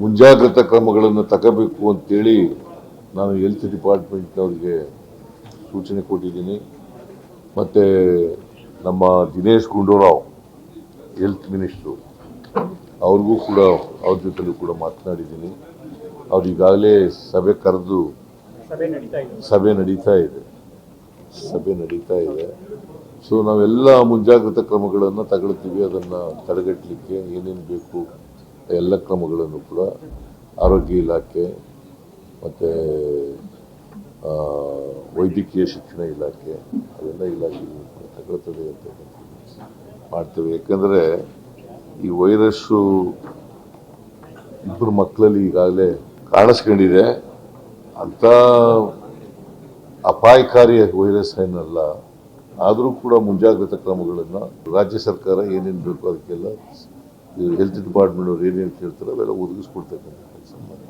ಮುಂಜಾಗ್ರತಾ ಕ್ರಮಗಳನ್ನು ತಗೋಬೇಕು ಅಂತೇಳಿ ನಾನು ಹೆಲ್ತ್ ಡಿಪಾರ್ಟ್ಮೆಂಟ್ನವ್ರಿಗೆ ಸೂಚನೆ ಕೊಟ್ಟಿದ್ದೀನಿ. ಮತ್ತು ನಮ್ಮ ದಿನೇಶ್ ಗುಂಡೂರಾವ್ ಹೆಲ್ತ್ ಮಿನಿಸ್ಟ್ರು ಅವ್ರಿಗೂ ಕೂಡ ಅವ್ರ ಜೊತೆಲೂ ಕೂಡ ಮಾತನಾಡಿದ್ದೀನಿ. ಅವ್ರು ಈಗಾಗಲೇ ಸಭೆ ಕರೆದು ಸಭೆ ನಡೀತಾ ಇದೆ. ಸೊ ನಾವೆಲ್ಲ ಮುಂಜಾಗ್ರತಾ ಕ್ರಮಗಳನ್ನು ತಗೊಳ್ತೀವಿ. ಅದನ್ನು ತಡೆಗಟ್ಟಲಿಕ್ಕೆ ಏನೇನು ಬೇಕು ಎಲ್ಲ ಕ್ರಮಗಳನ್ನು ಕೂಡ ಆರೋಗ್ಯ ಇಲಾಖೆ ಮತ್ತು ವೈದ್ಯಕೀಯ ಶಿಕ್ಷಣ ಇಲಾಖೆ ಅವೆಲ್ಲ ಇಲಾಖೆಗಳು ತಗೊಳ್ತದೆ ಅಂತ ಮಾಡ್ತೇವೆ. ಯಾಕಂದರೆ ಈ ವೈರಸ್ಸು ಇಬ್ಬರು ಮಕ್ಕಳಲ್ಲಿ ಈಗಾಗಲೇ ಕಾಣಿಸ್ಕೊಂಡಿದೆ. ಅಂಥ ಅಪಾಯಕಾರಿ ವೈರಸ್ ಏನಲ್ಲ, ಆದರೂ ಕೂಡ ಮುಂಜಾಗ್ರತಾ ಕ್ರಮಗಳನ್ನು ರಾಜ್ಯ ಸರ್ಕಾರ ಏನೇನು ಬೇಕು ಅದಕ್ಕೆಲ್ಲ ಹೆಲ್ತ್ ಡಿಪಾರ್ಟ್ಮೆಂಟ್ ಅವ್ರು ಏನೇನು ಕೇಳ್ತಾರೆ ಅವೆಲ್ಲ ಒದಗಿಸ್ಕೊಡ್ತಕ್ಕಂಥ ಕೆಲಸ ಮಾಡಿ.